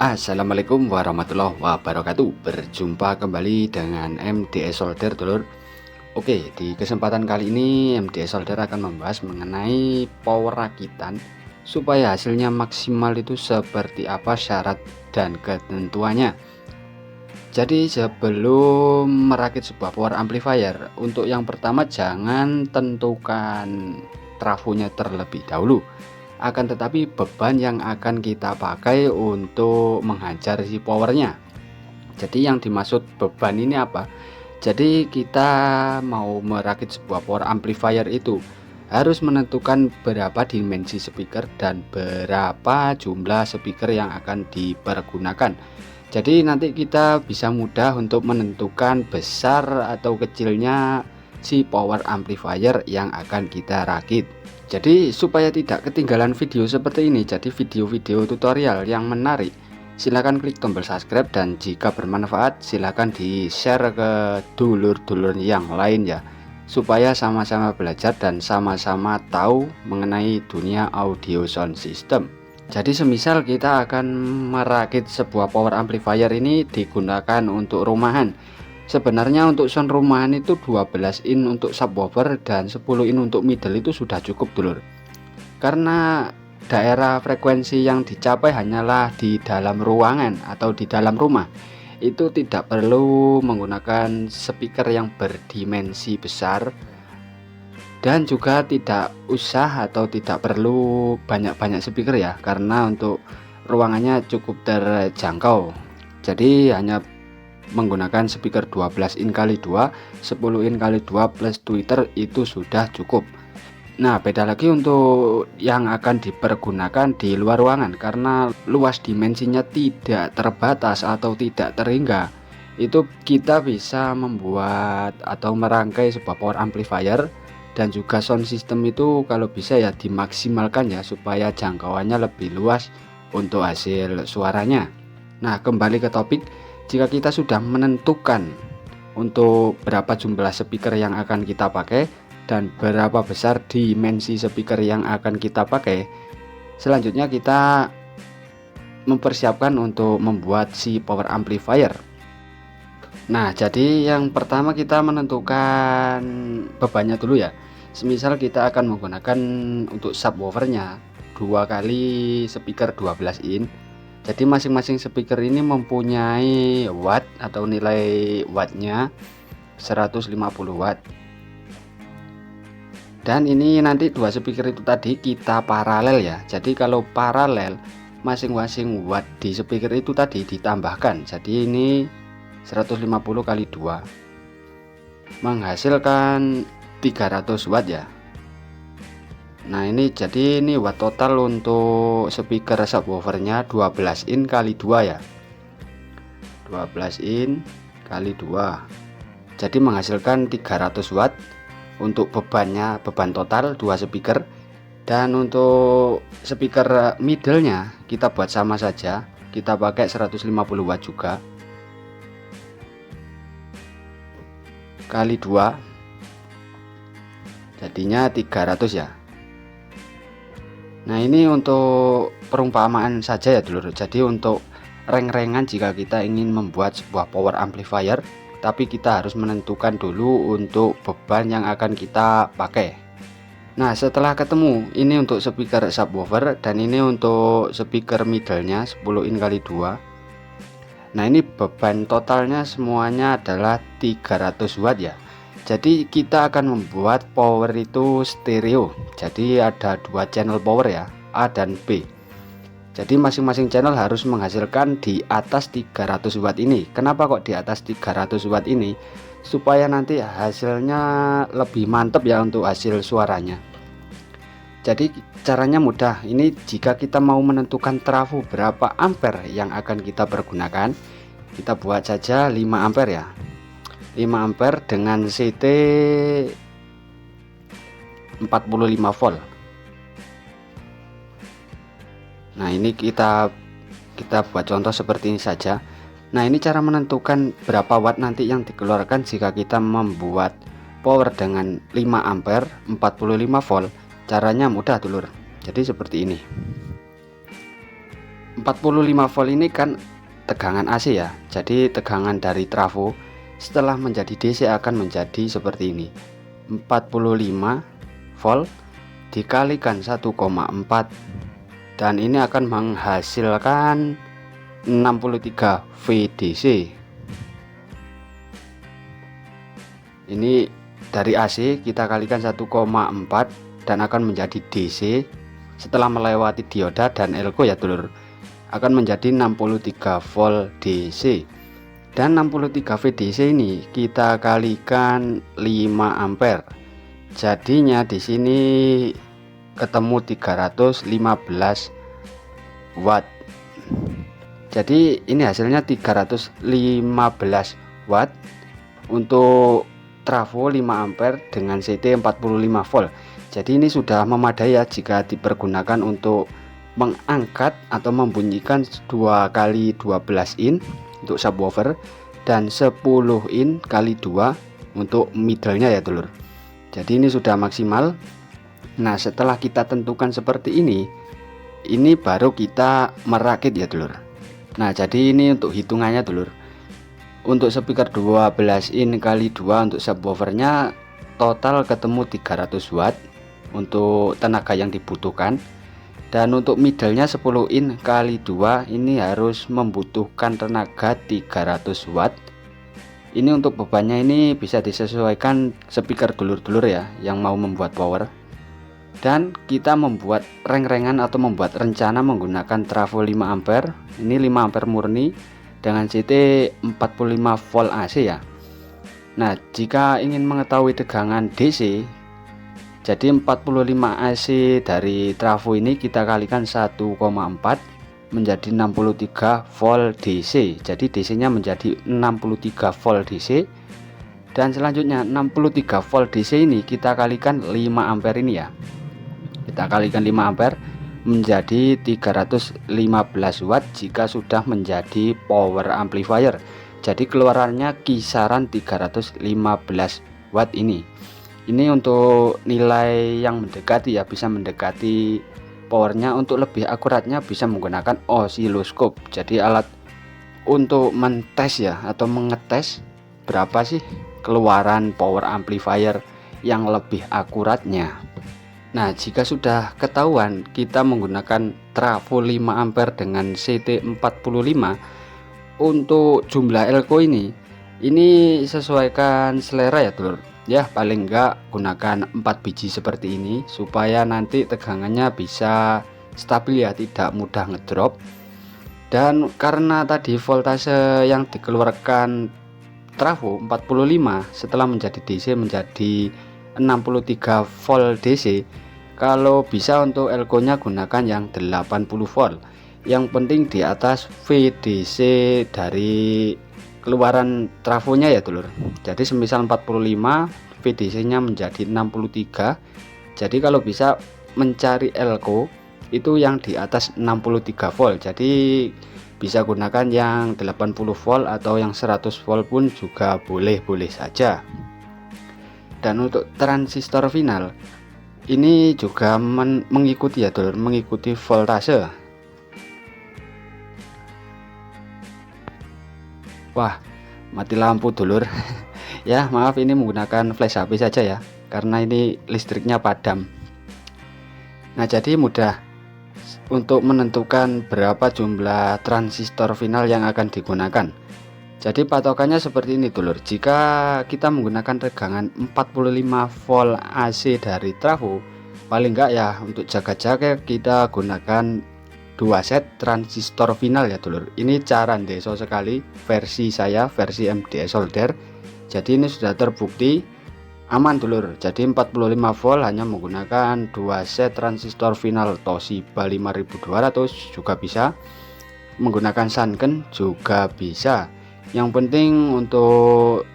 Assalamualaikum warahmatullahi wabarakatuh. Berjumpa kembali dengan MDS Solder, dulur. Oke, di kesempatan kali ini MDS Solder akan membahas mengenai power rakitan supaya hasilnya maksimal itu seperti apa syarat dan ketentuannya. Jadi sebelum merakit sebuah power amplifier, untuk yang pertama jangan tentukan trafonya terlebih dahulu. Akan tetapi beban yang akan kita pakai untuk menghajar si powernya. Jadi yang dimaksud beban ini apa? Jadi kita mau merakit sebuah power amplifier itu harus menentukan berapa dimensi speaker dan berapa jumlah speaker yang akan dipergunakan. Jadi nanti kita bisa mudah untuk menentukan besar atau kecilnya si power amplifier yang akan kita rakit. Jadi supaya tidak ketinggalan video seperti ini, jadi video-video tutorial yang menarik, silahkan klik tombol subscribe, dan jika bermanfaat silahkan di share ke dulur-dulur yang lain ya, supaya sama-sama belajar dan sama-sama tahu mengenai dunia audio sound system. Jadi semisal kita akan merakit sebuah power amplifier ini digunakan untuk rumahan. Sebenarnya untuk sound rumahan itu 12 in untuk subwoofer dan 10 in untuk middle itu sudah cukup, dulur. Karena daerah frekuensi yang dicapai hanyalah di dalam ruangan atau di dalam rumah. Itu tidak perlu menggunakan speaker yang berdimensi besar, dan juga tidak usah atau tidak perlu banyak-banyak speaker ya, karena untuk ruangannya cukup terjangkau. Jadi hanya menggunakan speaker 12 in kali 2, 10 in kali 2 plus tweeter itu sudah cukup. Nah, beda lagi untuk yang akan dipergunakan di luar ruangan, karena luas dimensinya tidak terbatas atau tidak terhingga. Itu kita bisa membuat atau merangkai sebuah power amplifier dan juga sound system itu kalau bisa ya dimaksimalkan ya, supaya jangkauannya lebih luas untuk hasil suaranya. Nah, kembali ke topik. Jika kita sudah menentukan untuk berapa jumlah speaker yang akan kita pakai dan berapa besar dimensi speaker yang akan kita pakai, selanjutnya kita mempersiapkan untuk membuat si power amplifier. Nah, jadi yang pertama kita menentukan bebannya dulu ya. Semisal kita akan menggunakan untuk subwoofernya 2 kali speaker 12 in. Jadi masing-masing speaker ini mempunyai watt atau nilai wattnya 150 watt. Dan ini nanti dua speaker itu tadi kita paralel ya. Jadi kalau paralel, masing-masing watt di speaker itu tadi ditambahkan. Jadi ini 150 kali 2 menghasilkan 300 watt ya. Nah, ini jadi ini watt total untuk speaker subwoofernya 12 in kali 2 ya. 12 in kali 2. Jadi menghasilkan 300 watt untuk bebannya, beban total 2 speaker. Dan untuk speaker middle-nya kita buat sama saja. Kita pakai 150 watt juga. Kali 2. Jadinya 300 ya. Nah, ini untuk perumpamaan saja ya, dulur. Jadi untuk reng-rengan jika kita ingin membuat sebuah power amplifier, tapi kita harus menentukan dulu untuk beban yang akan kita pakai. Nah, setelah ketemu ini untuk speaker subwoofer dan ini untuk speaker middle-nya 10 in kali 2. Nah, ini beban totalnya semuanya adalah 300 watt ya. Jadi kita akan membuat power itu stereo. Jadi ada 2 channel power ya, A dan B. Jadi masing-masing channel harus menghasilkan di atas 300 watt ini. Kenapa kok di atas 300 watt ini? Supaya nanti hasilnya lebih mantap ya untuk hasil suaranya. Jadi caranya mudah. Ini jika kita mau menentukan trafo berapa ampere yang akan kita pergunakan, kita buat saja 5 ampere ya. 5 ampere dengan CT 45 volt. Nah, ini kita buat contoh seperti ini saja. Nah, ini cara menentukan berapa watt nanti yang dikeluarkan jika kita membuat power dengan 5 ampere 45 volt. Caranya mudah, dulur. Jadi seperti ini. 45 volt ini kan tegangan AC ya, jadi tegangan dari trafo setelah menjadi DC akan menjadi seperti ini. 45 volt dikalikan 1,4 dan ini akan menghasilkan 63 VDC. Ini dari AC kita kalikan 1,4 dan akan menjadi DC setelah melewati dioda dan elko ya dulur, akan menjadi 63 volt DC. Dan 63 VDC ini kita kalikan 5 ampere. Jadinya di sini ketemu 315 watt. Jadi ini hasilnya 315 watt untuk trafo 5 ampere dengan CT 45 volt. Jadi ini sudah memadai ya jika dipergunakan untuk mengangkat atau membunyikan 2 kali 12 in untuk subwoofer dan 10 in kali 2 untuk middle-nya ya dulur. Jadi ini sudah maksimal. Nah, setelah kita tentukan seperti ini baru kita merakit ya dulur. Nah, jadi ini untuk hitungannya dulur. Untuk speaker 12 in kali 2 untuk subwoofernya total ketemu 300 watt untuk tenaga yang dibutuhkan. Dan untuk middle-nya 10 in kali 2 ini harus membutuhkan tenaga 300 watt. Ini untuk bebannya ini bisa disesuaikan speaker dulur-dulur ya yang mau membuat power. Dan kita membuat reng-rengan atau membuat rencana menggunakan trafo 5 ampere. Ini 5 ampere murni dengan CT 45 volt AC ya. Nah, jika ingin mengetahui tegangan DC, jadi 45 AC dari trafo ini kita kalikan 1,4 menjadi 63 volt DC. Jadi DC nya menjadi 63 volt DC. Dan selanjutnya 63 volt DC ini kita kalikan 5 ampere ini ya. Kita kalikan 5 ampere menjadi 315 watt jika sudah menjadi power amplifier. Jadi keluarannya kisaran 315 watt ini. Ini untuk nilai yang mendekati ya, bisa mendekati powernya. Untuk lebih akuratnya bisa menggunakan osiloskop. Jadi alat untuk mentes ya atau mengetes berapa sih keluaran power amplifier yang lebih akuratnya. Nah, jika sudah ketahuan kita menggunakan trafo 5 ampere dengan CT 45 untuk jumlah elko ini sesuaikan selera ya dulur. Ya, paling enggak gunakan 4 biji seperti ini supaya nanti tegangannya bisa stabil ya, tidak mudah ngedrop. Dan karena tadi voltase yang dikeluarkan trafo 45 setelah menjadi DC menjadi 63 volt DC, kalau bisa untuk elko nya gunakan yang 80 volt. Yang penting di atas VDC dari keluaran trafonya ya dulur. Jadi semisal 45 VDC nya menjadi 63. Jadi kalau bisa mencari elko itu yang di atas 63 volt. Jadi bisa gunakan yang 80 volt atau yang 100 volt pun juga boleh-boleh saja. Dan untuk transistor final ini juga mengikuti ya dulur, mengikuti voltase. Wah, mati lampu dulur. Ya maaf, ini menggunakan flash HP saja ya, karena ini listriknya padam. Nah, jadi mudah untuk menentukan berapa jumlah transistor final yang akan digunakan. Jadi patokannya seperti ini dulur. Jika kita menggunakan tegangan 45 volt AC dari trafo, paling enggak ya untuk jaga-jaga kita gunakan 2 set transistor final ya dulur. Ini cara deso sekali versi saya, versi MDS solder. Jadi ini sudah terbukti aman dulur. Jadi 45 volt hanya menggunakan 2 set transistor final Toshiba 5200 juga bisa, menggunakan Sanken juga bisa. Yang penting untuk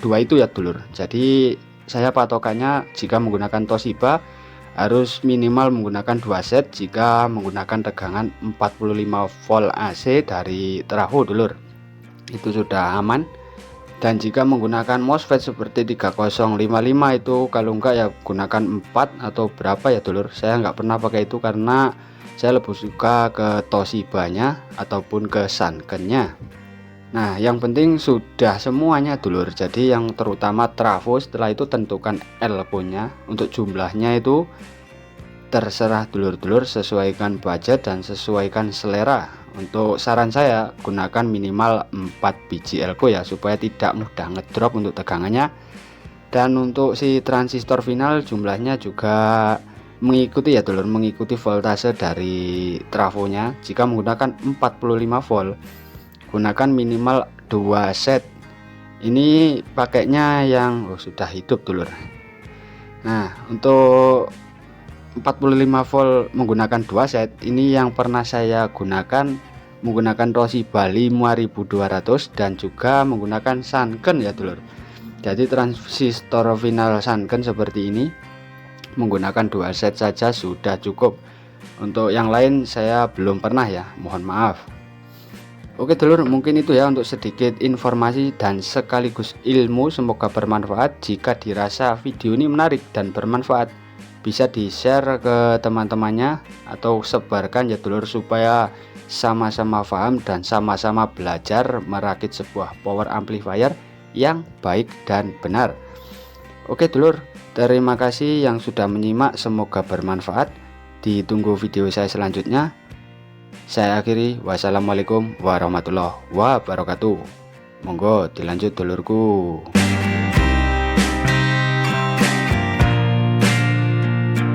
2 itu ya dulur. Jadi saya patokannya jika menggunakan Toshiba harus minimal menggunakan 2 set jika menggunakan tegangan 45 volt AC dari trafo dulur. Itu sudah aman. Dan jika menggunakan MOSFET seperti 3055 itu, kalau enggak ya gunakan 4 atau berapa ya dulur. Saya nggak pernah pakai itu karena saya lebih suka ke Toshiba-nya ataupun ke Sanken-nya. Nah, yang penting sudah semuanya dulur. Jadi yang terutama trafo, setelah itu tentukan elko-nya. Untuk jumlahnya itu terserah dulur-dulur, sesuaikan budget dan sesuaikan selera. Untuk saran saya gunakan minimal 4 biji elko ya, supaya tidak mudah ngedrop untuk tegangannya. Dan untuk si transistor final jumlahnya juga mengikuti ya dulur, mengikuti voltase dari trafonya. Jika menggunakan 45 volt, gunakan minimal 2 set. Ini pakainya yang sudah hidup dulur. Nah, untuk 45 volt menggunakan 2 set, ini yang pernah saya gunakan menggunakan Toshiba 5200 dan juga menggunakan Sanken ya dulur. Jadi transistor final Sanken seperti ini, menggunakan 2 set saja sudah cukup. Untuk yang lain saya belum pernah ya, mohon maaf. Oke dulur, mungkin itu ya untuk sedikit informasi dan sekaligus ilmu. Semoga bermanfaat. Jika dirasa video ini menarik dan bermanfaat, bisa di share ke teman-temannya atau sebarkan ya dulur, supaya sama-sama paham dan sama-sama belajar merakit sebuah power amplifier yang baik dan benar. Oke dulur, terima kasih yang sudah menyimak, semoga bermanfaat. Ditunggu video saya selanjutnya. Saya akhiri, wassalamualaikum warahmatullahi wabarakatuh. Monggo dilanjut dulurku.